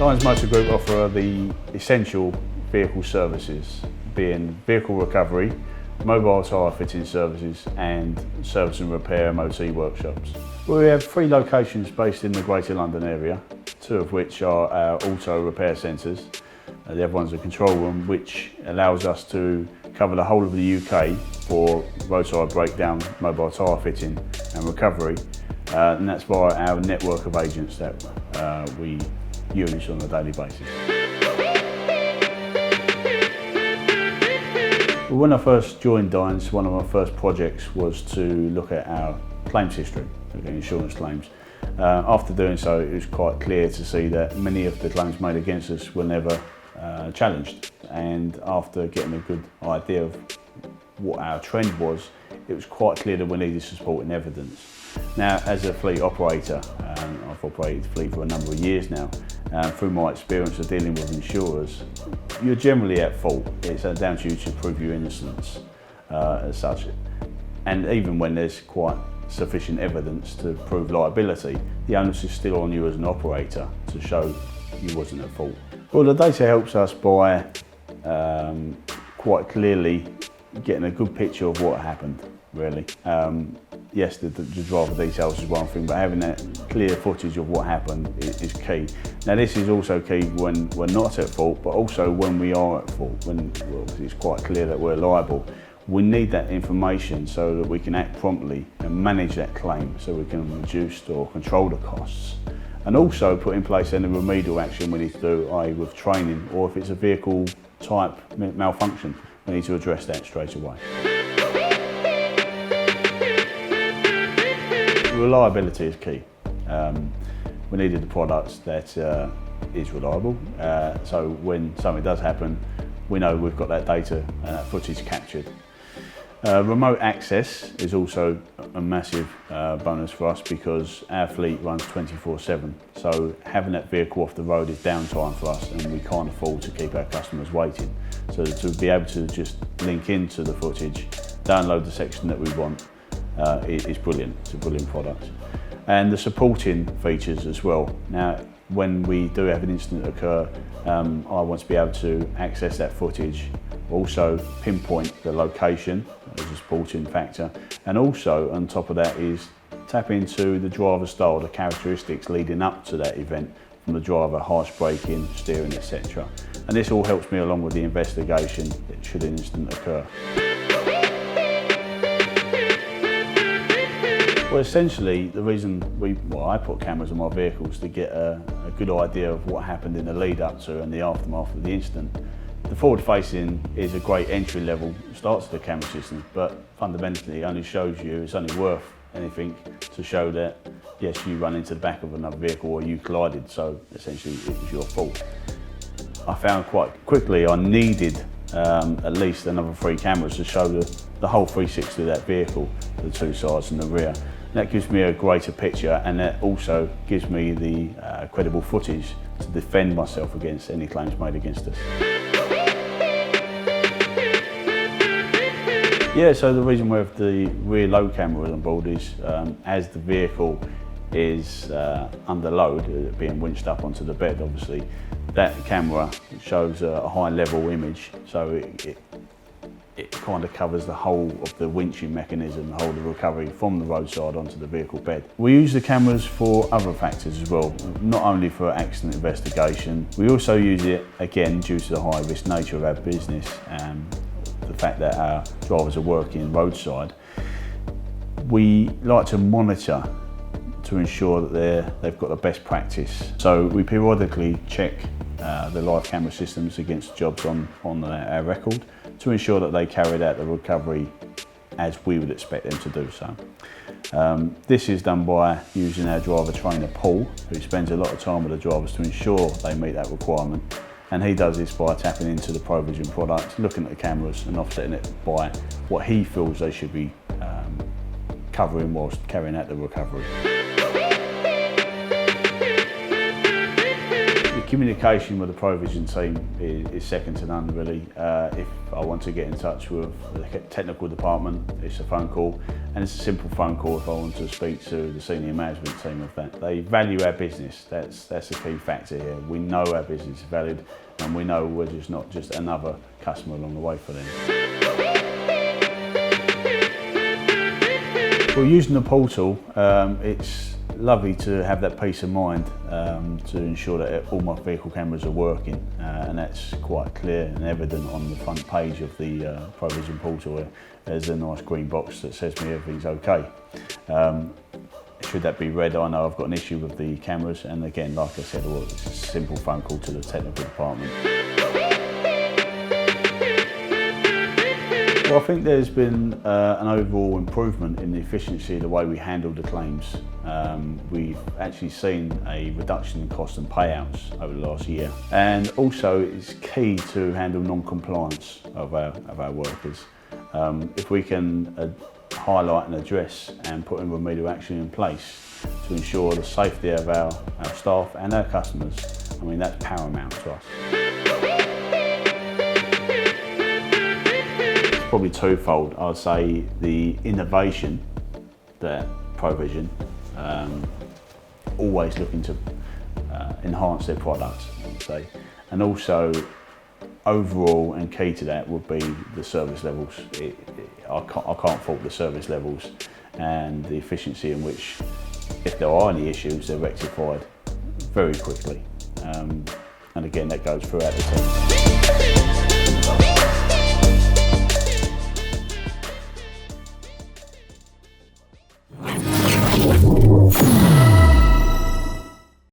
Dynes Motor Group offer the essential vehicle services, being vehicle recovery, mobile tyre fitting services and service and repair MOT workshops. We have 3 locations based in the Greater London area, 2 of which are our auto repair centres. The other one's a control room which allows us to cover the whole of the UK for roadside breakdown, mobile tyre fitting and recovery. And that's via our network of agents that we use on a daily basis. Well, when I first joined Dynes, one of my first projects was to look at our claims history, looking at insurance claims. After doing so, it was quite clear to see that many of the claims made against us were never challenged. And after getting a good idea of what our trend was, it was quite clear that we needed supporting evidence. Now, as a fleet operator, I've operated the fleet for a number of years now, through my experience of dealing with insurers, you're generally at fault. It's down to you to prove your innocence as such. And even when there's quite sufficient evidence to prove liability, the onus is still on you as an operator to show you wasn't at fault. Well, the data helps us by quite clearly getting a good picture of what happened, really. Yes, the driver details is one thing, but having that clear footage of what happened is key. Now, this is also key when we're not at fault, but also when we are at fault, when it's quite clear that we're liable. We need that information so that we can act promptly and manage that claim so we can reduce or control the costs. And also put in place any remedial action we need to do, i.e. with training, or if it's a vehicle type malfunction, we need to address that straight away. Reliability is key. We needed a product that is reliable, so when something does happen, we know we've got that data and that footage captured. Remote access is also a massive bonus for us because our fleet runs 24/7, so having that vehicle off the road is downtime for us and we can't afford to keep our customers waiting. So to be able to just link into the footage, download the section that we want, is brilliant. It's a brilliant product. And the supporting features as well. Now, when we do have an incident occur, I want to be able to access that footage, also pinpoint the location as a supporting factor, and also on top of that is tap into the driver style, the characteristics leading up to that event from the driver, harsh braking, steering, etc. And this all helps me along with the investigation should an incident occur. Well, essentially, the reason I put cameras on my vehicles to get a good idea of what happened in the lead up to and the aftermath of the incident. The forward facing is a great entry level start to the camera system, but fundamentally it only shows you it's only worth anything to show that yes, you run into the back of another vehicle or you collided, so essentially it was your fault. I found quite quickly I needed at least another 3 cameras to show the whole 360 of that vehicle, the 2 sides and the rear. That gives me a greater picture, and that also gives me the credible footage to defend myself against any claims made against us. Yeah, so the reason we have the rear load camera on board is as the vehicle is under load, being winched up onto the bed obviously, that camera shows a high level image, so it kind of covers the whole of the winching mechanism, the whole of the recovery from the roadside onto the vehicle bed. We use the cameras for other factors as well, not only for accident investigation. We also use it, again, due to the high risk nature of our business and the fact that our drivers are working roadside. We like to monitor to ensure that they've got the best practice. So we periodically check the live camera systems against jobs on our record to ensure that they carried out the recovery as we would expect them to do so. This is done by using our driver trainer Paul, who spends a lot of time with the drivers to ensure they meet that requirement. And he does this by tapping into the ProVision product, looking at the cameras and offsetting it by what he feels they should be covering whilst carrying out the recovery. The communication with the Provision team is second to none, really. If I want to get in touch with the technical department, it's a phone call, and it's a simple phone call if I want to speak to the senior management team of that. They value our business. That's a key factor here. We know our business is valued, and we know we're not just another customer along the way for them. Well, using the portal, it's lovely to have that peace of mind to ensure that all my vehicle cameras are working, and that's quite clear and evident on the front page of the Provision portal. There's a nice green box that says me everything's okay. Should that be red, I know I've got an issue with the cameras, and again, like I said, it's a simple phone call to the technical department. Well, I think there's been an overall improvement in the efficiency of the way we handle the claims. We've actually seen a reduction in cost and payouts over the last year, and also it's key to handle non-compliance of our workers. If we can highlight and address and put in remedial action in place to ensure the safety of our staff and our customers, I mean, that's paramount to us. Probably twofold. I'd say the innovation that Provision always looking to enhance their products, I'd say, and also overall and key to that would be the service levels. I can't fault the service levels and the efficiency in which, if there are any issues, they're rectified very quickly, and again that goes throughout the team.